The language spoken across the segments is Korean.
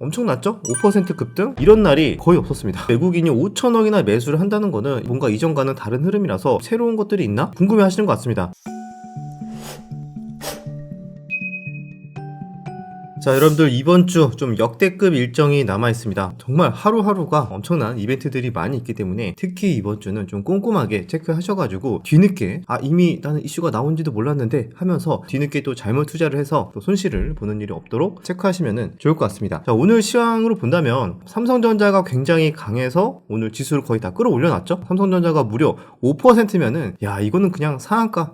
엄청났죠? 5% 급등? 이런 날이 거의 없었습니다. 외국인이 5천억이나 매수를 한다는 거는 뭔가 이전과는 다른 흐름이라서 새로운 것들이 있나? 궁금해 하시는 것 같습니다. 자, 여러분들 이번 주 좀 역대급 일정이 남아 있습니다. 정말 하루하루가 엄청난 이벤트들이 많이 있기 때문에 특히 이번 주는 좀 꼼꼼하게 체크하셔가지고 뒤늦게 이미 나는 이슈가 나온지도 몰랐는데 하면서 뒤늦게 또 잘못 투자를 해서 또 손실을 보는 일이 없도록 체크하시면 좋을 것 같습니다. 자, 오늘 시황으로 본다면 삼성전자가 굉장히 강해서 오늘 지수를 거의 다 끌어올려놨죠. 삼성전자가 무려 5%면은 야, 이거는 그냥 상한가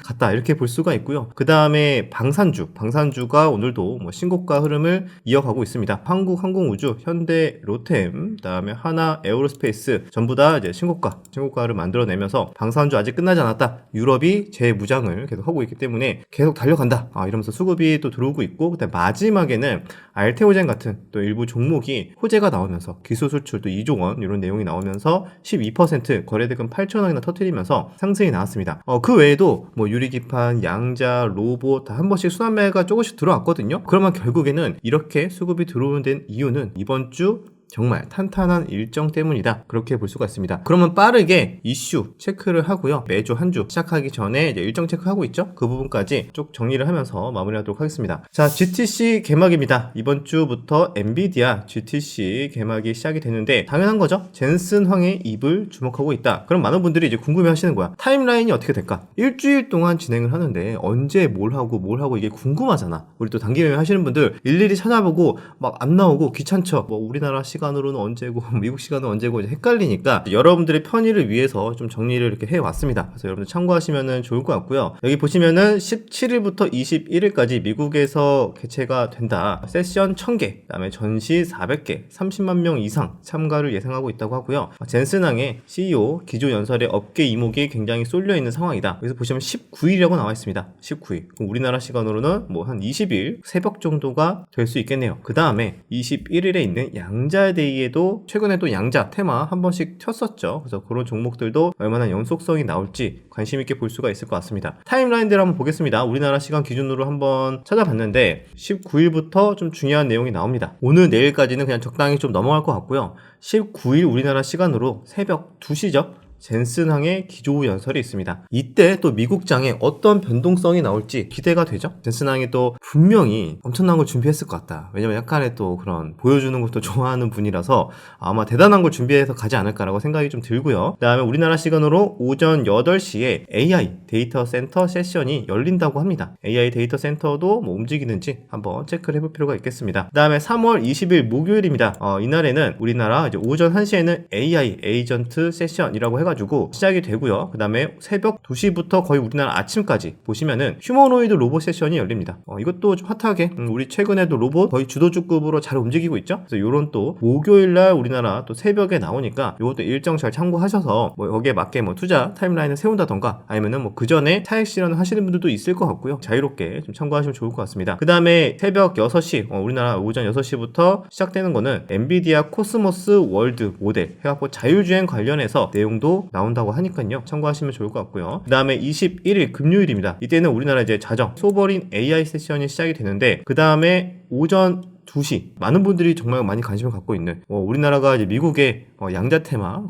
같다 이렇게 볼 수가 있고요. 그 다음에 방산주가 오늘도 신고가 흐름을 이어가고 있습니다. 한국항공우주, 현대, 로템, 그다음에 하나, 에어로스페이스 전부 다 이제 신고가를 만들어내면서 방산주 아직 끝나지 않았다. 유럽이 재무장을 계속 하고 있기 때문에 계속 달려간다. 이러면서 수급이 또 들어오고 있고, 그다음 마지막에는 알테오젠 같은 또 일부 종목이 호재가 나오면서 기술 수출 또 2조 원 이런 내용이 나오면서 12% 거래대금 8천억이나 터뜨리면서 상승이 나왔습니다. 그 외에도 유리기판, 양자, 로봇 다 한 번씩 순환매가 조금씩 들어왔거든요. 그러면 결국에는 이렇게 수급이 들어오는 이유는 이번 주 정말 탄탄한 일정 때문이다. 그렇게 볼 수가 있습니다. 그러면 빠르게 이슈 체크를 하고요. 매주 한 주 시작하기 전에 이제 일정 체크하고 있죠. 그 부분까지 쭉 정리를 하면서 마무리하도록 하겠습니다. 자, GTC 개막입니다. 이번 주부터 엔비디아 GTC 개막이 시작이 되는데 당연한 거죠. 젠슨 황의 입을 주목하고 있다. 그럼 많은 분들이 이제 궁금해 하시는 거야. 타임라인이 어떻게 될까? 일주일 동안 진행을 하는데 언제 뭘 하고 이게 궁금하잖아. 우리 또 단기 매매 하시는 분들 일일이 찾아보고 막 안 나오고 귀찮죠. 우리나라 시간으로는 언제고 미국 시간은 언제고 이제 헷갈리니까 여러분들의 편의를 위해서 좀 정리를 이렇게 해왔습니다. 그래서 여러분들 참고하시면 좋을 것 같고요. 여기 보시면은 17일부터 21일까지 미국에서 개최가 된다. 세션 1000개, 그다음에 전시 400개, 30만 명 이상 참가를 예상하고 있다고 하고요. 젠슨항의 CEO 기조 연설의 업계 이목이 굉장히 쏠려 있는 상황이다. 여기서 보시면 19일이라고 나와 있습니다. 19일. 그럼 우리나라 시간으로는 한 20일 새벽 정도가 될 수 있겠네요. 그 다음에 21일에 있는 양자데이에도 최근에 또 양자 테마 한 번씩 쳤었죠. 그래서 그런 종목들도 얼마나 연속성이 나올지 관심 있게 볼 수가 있을 것 같습니다. 타임라인들 한번 보겠습니다. 우리나라 시간 기준으로 한번 찾아봤는데 19일부터 좀 중요한 내용이 나옵니다. 오늘 내일까지는 그냥 적당히 좀 넘어갈 것 같고요. 19일 우리나라 시간으로 새벽 2시죠. 젠슨항의 기조 연설이 있습니다. 이때 또 미국장에 어떤 변동성이 나올지 기대가 되죠. 젠슨항이 또 분명히 엄청난 걸 준비했을 것 같다. 왜냐면 약간의 또 그런 보여주는 것도 좋아하는 분이라서 아마 대단한 걸 준비해서 가지 않을까라고 생각이 좀 들고요. 그 다음에 우리나라 시간으로 오전 8시에 AI 데이터 센터 세션이 열린다고 합니다. AI 데이터 센터도 움직이는지 한번 체크를 해볼 필요가 있겠습니다. 그 다음에 3월 20일 목요일입니다. 이날에는 우리나라 이제 오전 1시에는 AI 에이전트 세션이라고 해가지고 시작이 되고요. 그 다음에 새벽 2시부터 거의 우리나라 아침까지 보시면은 휴머노이드 로봇 세션이 열립니다. 이것도 좀 핫하게 우리 최근에도 로봇 거의 주도주급으로 잘 움직이고 있죠. 그래서 요런 또 목요일날 우리나라 또 새벽에 나오니까 요것도 일정 잘 참고하셔서 거기에 맞게 투자 타임라인을 세운다던가 아니면은 그 전에 차익 실현을 하시는 분들도 있을 것 같고요. 자유롭게 좀 참고하시면 좋을 것 같습니다. 그 다음에 새벽 6시 우리나라 오전 6시부터 시작되는 거는 엔비디아 코스모스 월드 모델 해갖고 자율주행 관련해서 내용도 나온다고 하니까요. 참고하시면 좋을 것 같고요. 그 다음에 21일 금요일입니다. 이때는 우리나라 이제 자정 소버린 AI 세션이 시작이 되는데 그 다음에 오전 2시 많은 분들이 정말 많이 관심을 갖고 있는 우리나라가 이제 미국의 양자 테마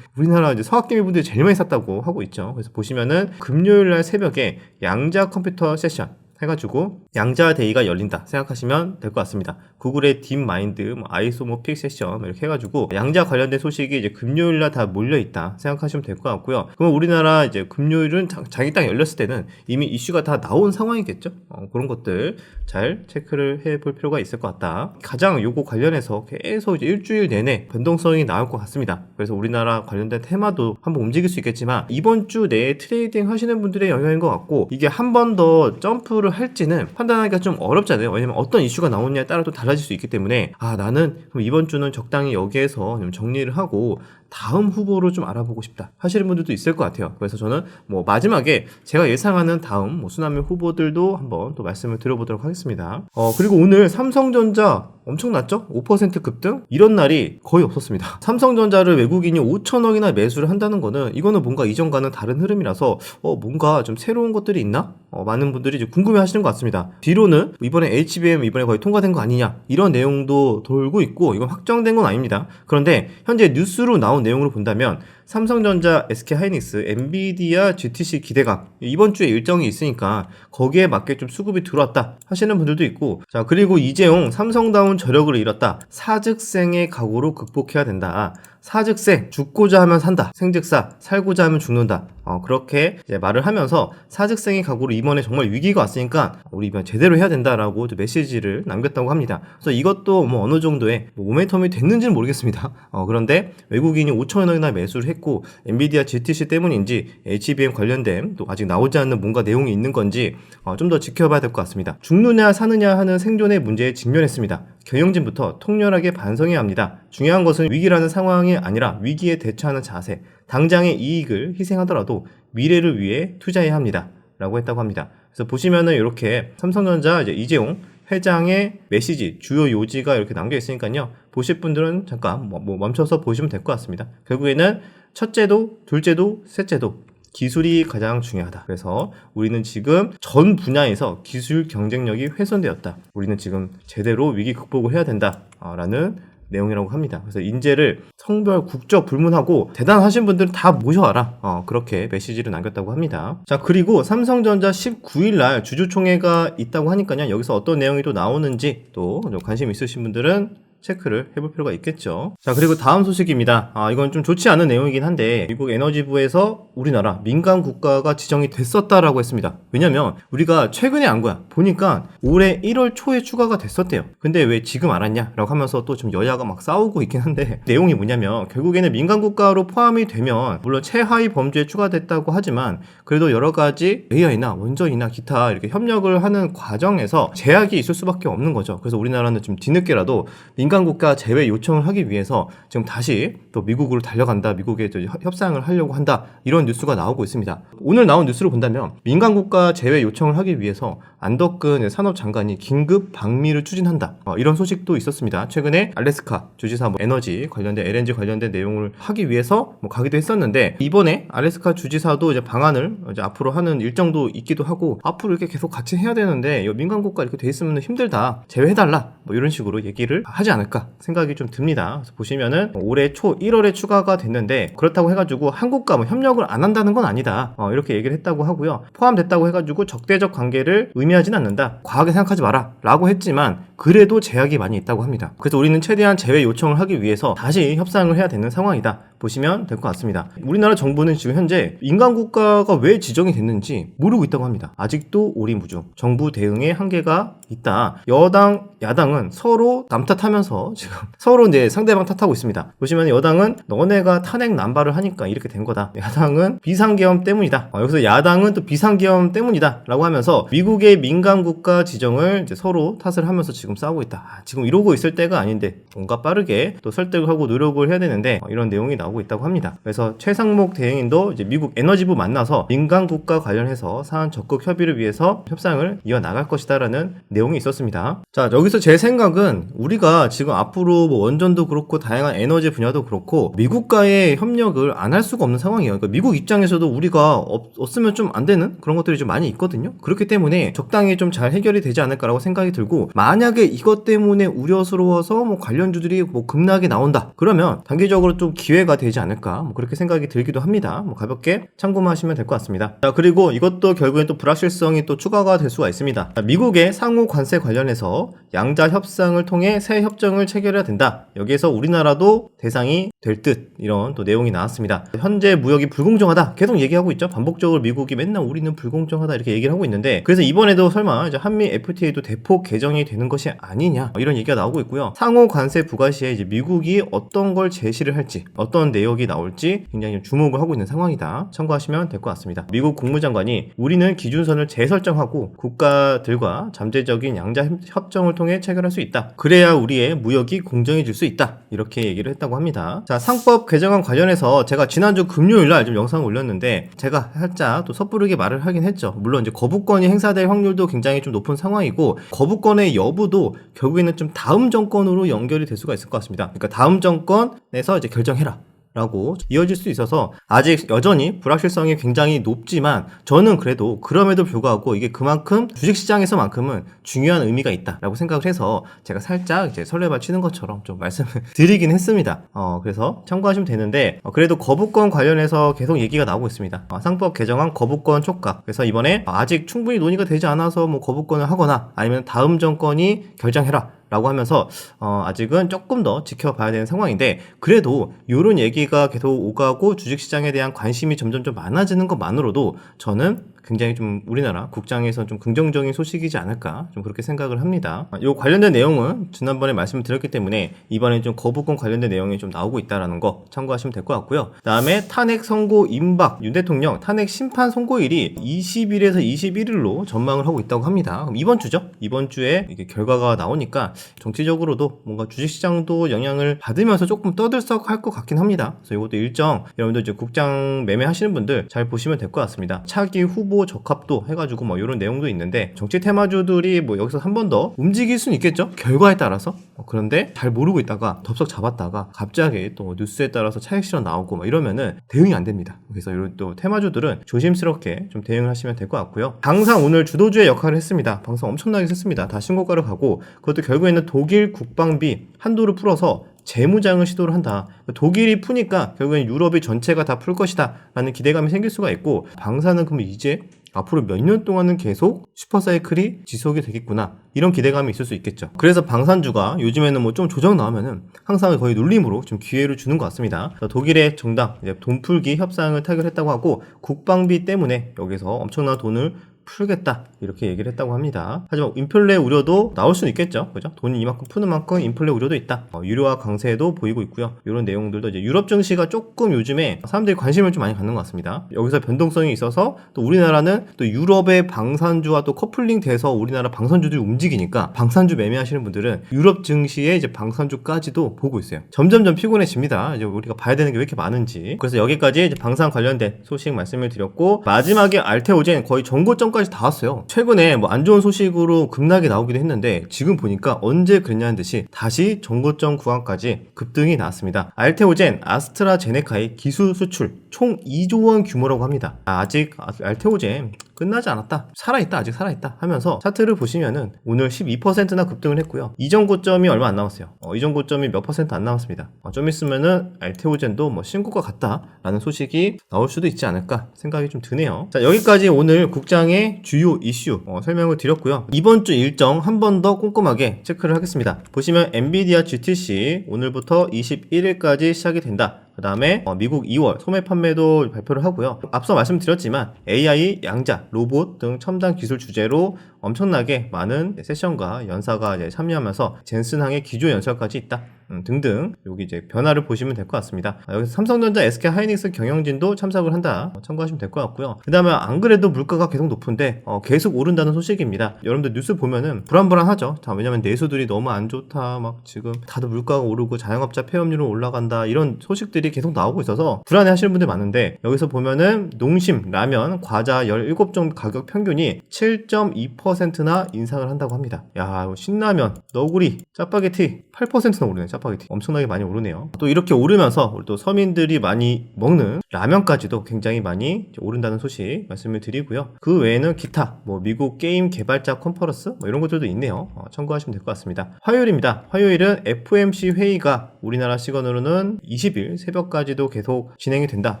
우리나라 이제 서학개미 분들이 제일 많이 샀다고 하고 있죠. 그래서 보시면은 금요일날 새벽에 양자 컴퓨터 세션 해가지고 양자데이가 열린다 생각하시면 될 것 같습니다. 구글의 딥마인드, 아이소모픽 세션 이렇게 해가지고 양자 관련된 소식이 이제 금요일날 다 몰려있다 생각하시면 될 것 같고요. 그럼 우리나라 이제 금요일은 자기 딱 열렸을 때는 이미 이슈가 다 나온 상황이겠죠. 그런 것들 잘 체크를 해볼 필요가 있을 것 같다. 가장 요거 관련해서 계속 이제 일주일 내내 변동성이 나올 것 같습니다. 그래서 우리나라 관련된 테마도 한번 움직일 수 있겠지만 이번 주 내에 트레이딩 하시는 분들의 영향인 것 같고 이게 한 번 더 점프를 할지는 판단하기가 좀 어렵잖아요. 왜냐면 어떤 이슈가 나오느냐에 따라 또 달라질 수 있기 때문에 나는 그럼 이번 주는 적당히 여기에서 좀 정리를 하고 다음 후보를 좀 알아보고 싶다 하시는 분들도 있을 것 같아요. 그래서 저는 뭐 마지막에 제가 예상하는 다음 뭐 순환매 후보들도 한번 또 말씀을 드려보도록 하겠습니다. 그리고 오늘 삼성전자 엄청났죠? 5% 급등? 이런 날이 거의 없었습니다. 삼성전자를 외국인이 5천억이나 매수를 한다는 거는 이거는 뭔가 이전과는 다른 흐름이라서 뭔가 좀 새로운 것들이 있나? 많은 분들이 이제 궁금해 하시는 것 같습니다. 뒤로는 이번에 HBM 이번에 거의 통과된 거 아니냐 이런 내용도 돌고 있고 이건 확정된 건 아닙니다. 그런데 현재 뉴스로 나온 내용으로 본다면 삼성전자, SK하이닉스, 엔비디아, GTC 기대감 이번 주에 일정이 있으니까 거기에 맞게 좀 수급이 들어왔다 하시는 분들도 있고, 자 그리고 이재용 삼성다운 저력을 잃었다. 사즉생의 각오로 극복해야 된다. 사즉생, 죽고자 하면 산다. 생즉사, 살고자 하면 죽는다. 그렇게 이제 말을 하면서 사즉생의 각오로 이번에 정말 위기가 왔으니까 우리 이번 제대로 해야 된다라고 또 메시지를 남겼다고 합니다. 그래서 이것도 뭐 어느 정도의 모멘텀이 됐는지는 모르겠습니다. 그런데 외국인이 5천억 원이나 매수를 했고 엔비디아 GTC 때문인지 HBM 관련된 또 아직 나오지 않는 뭔가 내용이 있는 건지 좀 더 지켜봐야 될 것 같습니다. 죽느냐 사느냐 하는 생존의 문제에 직면했습니다. 경영진부터 통렬하게 반성해야 합니다. 중요한 것은 위기라는 상황이 아니라 위기에 대처하는 자세, 당장의 이익을 희생하더라도 미래를 위해 투자해야 합니다. 라고 했다고 합니다. 그래서 보시면은 이렇게 삼성전자 이제 이재용 회장의 메시지, 주요 요지가 이렇게 남겨 있으니까요. 보실 분들은 잠깐 뭐 멈춰서 보시면 될 것 같습니다. 결국에는 첫째도, 둘째도, 셋째도 기술이 가장 중요하다. 그래서 우리는 지금 전 분야에서 기술 경쟁력이 훼손되었다. 우리는 지금 제대로 위기 극복을 해야 된다. 라는 내용이라고 합니다. 그래서 인재를 성별, 국적 불문하고 대단하신 분들은 다 모셔와라. 그렇게 메시지를 남겼다고 합니다. 자, 그리고 삼성전자 19일 날 주주총회가 있다고 하니까요. 여기서 어떤 내용이 또 나오는지 또 관심 있으신 분들은 체크를 해볼 필요가 있겠죠. 자, 그리고 다음 소식입니다. 이건 좀 좋지 않은 내용이긴 한데 미국 에너지부에서 우리나라 민간 국가가 지정이 됐었다라고 했습니다. 왜냐면 우리가 최근에 안 거야. 보니까 올해 1월 초에 추가가 됐었대요. 근데 왜 지금 알았냐? 라고 하면서 또 좀 여야가 막 싸우고 있긴 한데 내용이 뭐냐면 결국에는 민간 국가로 포함이 되면 물론 최하위 범주에 추가됐다고 하지만 그래도 여러 가지 AI나 원전이나 기타 이렇게 협력을 하는 과정에서 제약이 있을 수밖에 없는 거죠. 그래서 우리나라는 좀 뒤늦게라도 민간 국가 제외 요청을 하기 위해서 지금 다시 또 미국으로 달려간다. 미국에 협상을 하려고 한다. 이런 뉴스가 나오고 있습니다. 오늘 나온 뉴스를 본다면 민간 국가 제외 요청을 하기 위해서 안덕근 산업장관이 긴급 방미를 추진한다. 이런 소식도 있었습니다. 최근에 알래스카 주지사 에너지 관련된 LNG 관련된 내용을 하기 위해서 가기도 했었는데 이번에 알래스카 주지사도 이제 방안을 이제 앞으로 하는 일정도 있기도 하고 앞으로 이렇게 계속 같이 해야 되는데 민간 국가 이렇게 돼 있으면 힘들다. 제외해달라. 이런 식으로 얘기를 하지 않을까 생각이 좀 듭니다. 그래서 보시면은 올해 초 1월에 추가가 됐는데 그렇다고 해가지고 한국과 협력을 안 한다는 건 아니다. 이렇게 얘기를 했다고 하고요. 포함됐다고 해가지고 적대적 관계를 의미하진 않는다. 과하게 생각하지 마라. 라고 했지만 그래도 제약이 많이 있다고 합니다. 그래서 우리는 최대한 제외 요청을 하기 위해서 다시 협상을 해야 되는 상황이다. 보시면 될 것 같습니다. 우리나라 정부는 지금 현재 인간 국가가 왜 지정이 됐는지 모르고 있다고 합니다. 아직도 오리무중. 정부 대응에 한계가 있다. 여당, 야당은 서로 남 탓하면서 지금 서로 이제 상대방 탓하고 있습니다. 보시면 여당은 너네가 탄핵 남발을 하니까 이렇게 된 거다. 야당은 비상계엄 때문이다. 여기서 야당은 또 비상계엄 때문이다. 라고 하면서 미국의 민간 국가 지정을 이제 서로 탓을 하면서 지금 싸우고 있다. 지금 이러고 있을 때가 아닌데 뭔가 빠르게 또 설득을 하고 노력을 해야 되는데 이런 내용이 나오고 있다고 합니다. 그래서 최상목 대행인도 이제 미국 에너지부 만나서 민간 국가 관련해서 사안 적극 협의를 위해서 협상을 이어나갈 것이다라는 내용이 있었습니다. 자, 여기서 제 생각은 우리가 지금 앞으로 원전도 그렇고 다양한 에너지 분야도 그렇고 미국과의 협력을 안 할 수가 없는 상황이에요. 그러니까 미국 입장에서도 우리가 없으면 좀 안 되는 그런 것들이 좀 많이 있거든요. 그렇기 때문에 적당히 좀 잘 해결이 되지 않을까라고 생각이 들고 만약에 이것 때문에 우려스러워서 관련주들이 급락이 나온다. 그러면 단기적으로 좀 기회가 되지 않을까 그렇게 생각이 들기도 합니다. 가볍게 참고하시면 될 것 같습니다. 자, 그리고 이것도 결국엔 또 불확실성이 또 추가가 될 수가 있습니다. 미국의 상호 관세 관련해서 양자 협상을 통해 새 협정을 체결해야 된다. 여기에서 우리나라도 대상이 될 듯 이런 또 내용이 나왔습니다. 현재 무역이 불공정하다 계속 얘기하고 있죠. 반복적으로 미국이 맨날 우리는 불공정하다 이렇게 얘기를 하고 있는데 그래서 이번에도 설마 이제 한미 FTA도 대폭 개정이 되는 것이 아니냐 이런 얘기가 나오고 있고요. 상호 관세 부과 시에 이제 미국이 어떤 걸 제시를 할지 어떤 내역이 나올지 굉장히 주목을 하고 있는 상황이다. 참고하시면 될 것 같습니다. 미국 국무장관이 우리는 기준선을 재설정하고 국가들과 잠재적인 양자 협정을 통해 체결할 수 있다. 그래야 우리의 무역이 공정해질 수 있다. 이렇게 얘기를 했다고 합니다. 자, 자, 상법 개정안 관련해서 제가 지난주 금요일날 좀 영상을 올렸는데 제가 살짝 또 섣부르게 말을 하긴 했죠. 물론 이제 거부권이 행사될 확률도 굉장히 좀 높은 상황이고 거부권의 여부도 결국에는 좀 다음 정권으로 연결이 될 수가 있을 것 같습니다. 그러니까 다음 정권에서 이제 결정해라 라고 이어질 수 있어서 아직 여전히 불확실성이 굉장히 높지만 저는 그래도 그럼에도 불구하고 이게 그만큼 주식시장에서만큼은 중요한 의미가 있다라고 생각을 해서 제가 살짝 이제 설레발 치는 것처럼 좀 말씀을 드리긴 했습니다. 그래서 참고하시면 되는데 그래도 거부권 관련해서 계속 얘기가 나오고 있습니다. 상법 개정안 거부권 촉각. 그래서 이번에 아직 충분히 논의가 되지 않아서 뭐 거부권을 하거나 아니면 다음 정권이 결정해라 라고 하면서 아직은 조금 더 지켜봐야 되는 상황인데 그래도 이런 얘기가 계속 오가고 주식시장에 대한 관심이 점점 좀 많아지는 것만으로도 저는 굉장히 좀 우리나라 국장에서 좀 긍정적인 소식이지 않을까 좀 그렇게 생각을 합니다. 이 관련된 내용은 지난번에 말씀을 드렸기 때문에 이번에 좀 거부권 관련된 내용이 좀 나오고 있다라는 거 참고하시면 될 것 같고요. 그다음에 탄핵 선고 임박 윤 대통령 탄핵 심판 선고일이 20일에서 21일로 전망을 하고 있다고 합니다. 그럼 이번 주죠? 이번 주에 이게 결과가 나오니까 정치적으로도 뭔가 주식시장도 영향을 받으면서 조금 떠들썩할 것 같긴 합니다. 그래서 이것도 일정 여러분들 이제 국장 매매하시는 분들 잘 보시면 될 것 같습니다. 차기 후보 적합도 해가지고 뭐 이런 내용도 있는데 정치 테마주들이 뭐 여기서 한 번 더 움직일 수는 있겠죠? 결과에 따라서. 그런데 잘 모르고 있다가 덥석 잡았다가 갑자기 또 뉴스에 따라서 차익 실현 나오고 막 이러면은 대응이 안 됩니다. 그래서 이런 또 테마주들은 조심스럽게 좀 대응을 하시면 될 것 같고요. 방산 오늘 주도주의 역할을 했습니다. 방산 엄청나게 했습니다. 다 신고가를 가고 그것도 결국에는 독일 국방비 한도를 풀어서 재무장을 시도를 한다. 독일이 푸니까 결국엔 유럽이 전체가 다 풀 것이다 라는 기대감이 생길 수가 있고 방사는 그러면 이제 앞으로 몇 년 동안은 계속 슈퍼사이클이 지속이 되겠구나 이런 기대감이 있을 수 있겠죠. 그래서 방산주가 요즘에는 뭐 좀 조정 나오면은 항상 거의 눌림으로 좀 기회를 주는 것 같습니다. 독일의 정당 이제 돈풀기 협상을 타결했다고 하고 국방비 때문에 여기서 엄청난 돈을 풀겠다 이렇게 얘기를 했다고 합니다. 하지만 인플레 우려도 나올 수는 있겠죠. 그죠? 돈이 이만큼 푸는 만큼 인플레 우려도 있다. 유료화 강세도 보이고 있고요. 이런 내용들도 이제 유럽 증시가 조금 요즘에 사람들이 관심을 좀 많이 갖는 것 같습니다. 여기서 변동성이 있어서 또 우리나라는 또 유럽의 방산주와 또 커플링 돼서 우리나라 방산주들이 움직이니까 방산주 매매하시는 분들은 유럽 증시의 이제 방산주까지도 보고 있어요. 점점점 피곤해집니다. 이제 우리가 봐야 되는 게 왜 이렇게 많은지. 그래서 여기까지 이제 방산 관련된 소식 말씀을 드렸고 마지막에 알테오젠 거의 전고점까지 다 왔어요. 최근에 뭐 안 좋은 소식으로 급락이 나오기도 했는데 지금 보니까 언제 그랬냐는 듯이 다시 전고점 구간까지 급등이 나왔습니다. 알테오젠 아스트라제네카의 기술 수출 총 2조 원 규모라고 합니다. 아직 알테오젠 끝나지 않았다. 살아있다. 아직 살아있다. 하면서 차트를 보시면은 오늘 12%나 급등을 했고요. 이전 고점이 얼마 안 남았어요. 이전 고점이 몇 퍼센트 안 남았습니다. 좀 있으면은 알테오젠도 뭐 신고가 같다라는 소식이 나올 수도 있지 않을까 생각이 좀 드네요. 자, 여기까지 오늘 국장의 주요 이슈 설명을 드렸고요. 이번 주 일정 한 번 더 꼼꼼하게 체크를 하겠습니다. 보시면 엔비디아 GTC 오늘부터 21일까지 시작이 된다. 그 다음에 미국 2월 소매 판매도 발표를 하고요. 앞서 말씀드렸지만 AI, 양자, 로봇 등 첨단 기술 주제로 엄청나게 많은 세션과 연사가 이제 참여하면서 젠슨항의 기조 연설까지 있다. 등등 여기 이제 변화를 보시면 될 것 같습니다. 여기서 삼성전자, SK 하이닉스, 경영진도 참석을 한다. 참고하시면 될 것 같고요. 그 다음에 안 그래도 물가가 계속 높은데 계속 오른다는 소식입니다. 여러분들 뉴스 보면은 불안불안하죠. 자, 왜냐면 내수들이 너무 안 좋다. 막 지금 다들 물가가 오르고 자영업자 폐업률은 올라간다. 이런 소식들이 계속 나오고 있어서 불안해 하시는 분들 많은데 여기서 보면은 농심, 라면, 과자 17종 가격 평균이 7.2%나 인상을 한다고 합니다. 야, 신라면, 너구리, 짜파게티 8%나 오르네. 짜파게티 엄청나게 많이 오르네요. 또 이렇게 오르면서 우리 또 서민들이 많이 먹는 라면까지도 굉장히 많이 오른다는 소식 말씀을 드리고요. 그 외에는 기타 뭐 미국 게임 개발자 컨퍼런스 뭐 이런 것들도 있네요. 참고하시면 될 것 같습니다. 화요일입니다. 화요일은 FOMC 회의가 우리나라 시간으로는 20일 새벽까지도 계속 진행이 된다.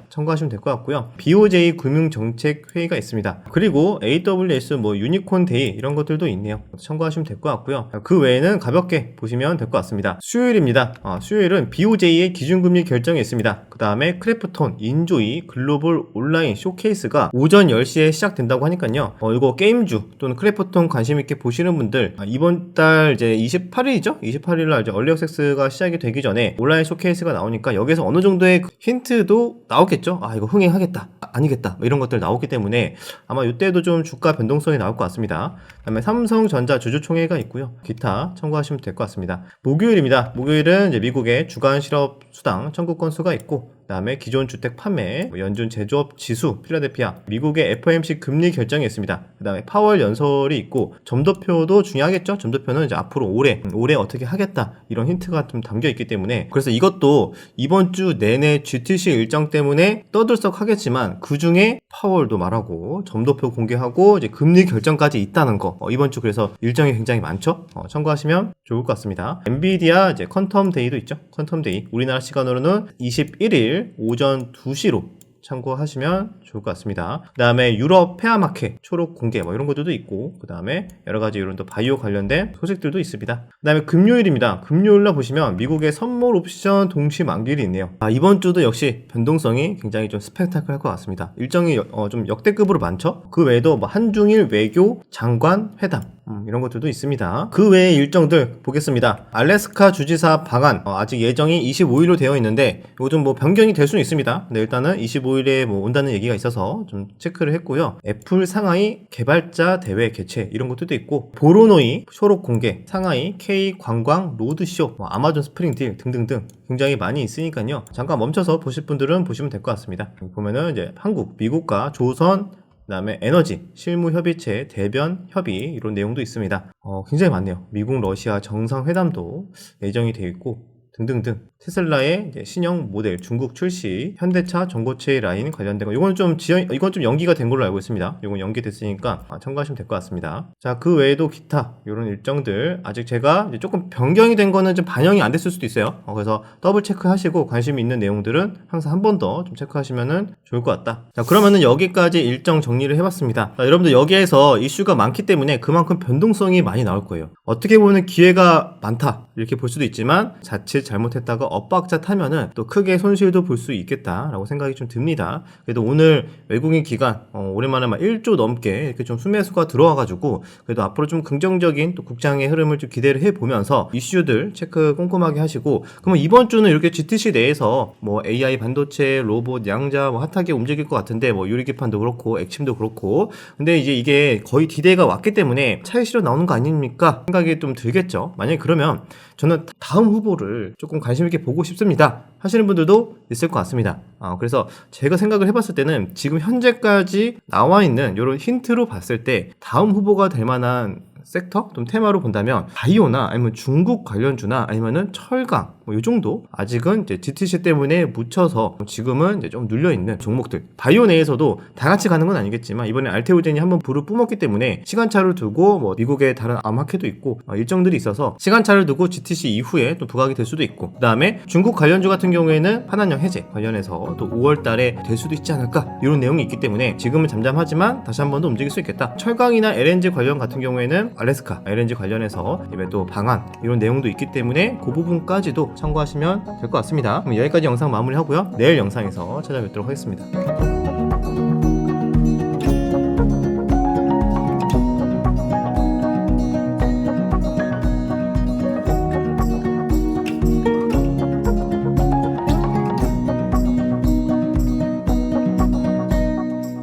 참고하시면 될 것 같고요. BOJ 금융정책회의가 있습니다. 그리고 AWS 뭐 유니콘 데이 이런 것들도 있네요. 참고하시면 될 것 같고요. 그 외에는 가볍게 보시면 될 것 같습니다. 수요일입니다. 수요일은 BOJ의 기준금리 결정이 있습니다. 그 다음에 크래프톤, 인조이, 글로벌 온라인 쇼케이스가 오전 10시에 시작된다고 하니까요. 이거 게임주 또는 크래프톤 관심있게 보시는 분들 이번 달 이제 28일이죠? 28일날 이제 얼리 액세스가 시작이 되기 전에 전에 온라인 쇼케이스가 나오니까 여기서 어느 정도의 힌트도 나오겠죠. 아, 이거 흥행하겠다, 아니겠다, 뭐 이런 것들 나오기 때문에 아마 이때도 좀 주가 변동성이 나올 것 같습니다. 그다음에 삼성전자 주주총회가 있고요. 기타 참고하시면 될 것 같습니다. 목요일입니다. 목요일은 이제 미국의 주간 실업 수당 청구 건수가 있고, 그다음에 기존 주택 판매, 연준 제조업 지수, 필라델피아, 미국의 FOMC 금리 결정이 있습니다. 그다음에 파월 연설이 있고, 점도표도 중요하겠죠. 점도표는 이제 앞으로 올해 어떻게 하겠다, 이런 힌트가 좀 담겨 있기 때문에, 그래서 이것도 이번 주 내내 GTC 일정 때문에 떠들썩하겠지만 그 중에 파월도 말하고 점도표 공개하고 이제 금리 결정까지 있다는 거, 이번 주 그래서 일정이 굉장히 많죠. 참고하시면 좋을 것 같습니다. 엔비디아 이제 퀀텀 데이도 있죠. 퀀텀 데이 우리나라 시간으로는 21일 오전 2시로 참고하시면 좋을 것 같습니다. 그 다음에 유럽 페어마켓 초록 공개 뭐 이런 것들도 있고, 그 다음에 여러 가지 이런 또 바이오 관련된 소식들도 있습니다. 그 다음에 금요일입니다. 금요일날 보시면 미국의 선물 옵션 동시 만기일이 있네요. 이번 주도 역시 변동성이 굉장히 좀 스펙타클할 것 같습니다. 일정이 좀 역대급으로 많죠. 그 외에도 뭐 한중일 외교 장관 회담 이런 것들도 있습니다. 그 외의 일정들 보겠습니다. 알래스카 주지사 방한 아직 예정이 25일로 되어 있는데 이거 좀 뭐 변경이 될 수는 있습니다. 근데 일단은 25일에 뭐 온다는 얘기가 있어서 좀 체크를 했고요. 애플 상하이 개발자 대회 개최 이런 것들도 있고, 보로노이 초록 공개, 상하이 K 관광 로드쇼, 아마존 스프링 딜 등등등 굉장히 많이 있으니까요. 잠깐 멈춰서 보실 분들은 보시면 될 것 같습니다. 보면은 이제 한국, 미국과 조선, 그다음에 에너지, 실무협의체, 대변 협의 이런 내용도 있습니다. 굉장히 많네요. 미국, 러시아 정상회담도 예정이 되어 있고 등등등. 테슬라의 이제 신형 모델 중국 출시, 현대차 전고체 라인 관련된 거, 이건 좀 연기가 된 걸로 알고 있습니다. 이건 연기됐으니까 참고하시면 될 것 같습니다. 자, 그 외에도 기타 이런 일정들 아직 제가 이제 조금 변경이 된 거는 좀 반영이 안 됐을 수도 있어요. 그래서 더블 체크하시고 관심 있는 내용들은 항상 한 번 더 좀 체크하시면은 좋을 것 같다. 자, 그러면은 여기까지 일정 정리를 해봤습니다. 자, 여러분들 여기에서 이슈가 많기 때문에 그만큼 변동성이 많이 나올 거예요. 어떻게 보면 기회가 많다 이렇게 볼 수도 있지만 자칫 잘못했다가 엇박자 타면은 또 크게 손실도 볼 수 있겠다라고 생각이 좀 듭니다. 그래도 오늘 외국인 기관 오랜만에 막 1조 넘게 이렇게 좀 수매수가 들어와가지고 그래도 앞으로 좀 긍정적인 또 국장의 흐름을 좀 기대를 해보면서 이슈들 체크 꼼꼼하게 하시고, 그러면 이번 주는 이렇게 GTC 내에서 뭐 AI 반도체, 로봇, 양자 뭐 핫하게 움직일 것 같은데, 뭐 유리기판도 그렇고 액침도 그렇고, 근데 이제 이게 거의 디데이가 왔기 때문에 차익 실현 나오는 거 아닙니까 생각이 좀 들겠죠. 만약에 그러면 저는 다음 후보를 조금 관심 있게 보고 싶습니다 하시는 분들도 있을 것 같습니다. 그래서 제가 생각을 해봤을 때는 지금 현재까지 나와 있는 이런 힌트로 봤을 때 다음 후보가 될 만한 섹터, 좀 테마로 본다면 바이오나 아니면 중국 관련주나 아니면은 철강 뭐 이 정도 아직은 이제 GTC 때문에 묻혀서 지금은 이제 좀 눌려 있는 종목들. 바이오 내에서도 다 같이 가는 건 아니겠지만 이번에 알테오젠이 한번 불을 뿜었기 때문에 시간차를 두고 뭐 미국의 다른 암하케도 있고 일정들이 있어서 시간차를 두고 GTC 이후에 또 부각이 될 수도 있고, 그다음에 중국 관련주 같은 경우에는 한한령 해제 관련해서 또 5월 달에 될 수도 있지 않을까 이런 내용이 있기 때문에 지금은 잠잠하지만 다시 한 번 더 움직일 수 있겠다. 철강이나 LNG 관련 같은 경우에는 알래스카 LNG 관련해서 이번에 또 방한 이런 내용도 있기 때문에 그 부분까지도 참고하시면 될 것 같습니다. 그럼 여기까지 영상 마무리하고요. 내일 영상에서 찾아뵙도록 하겠습니다.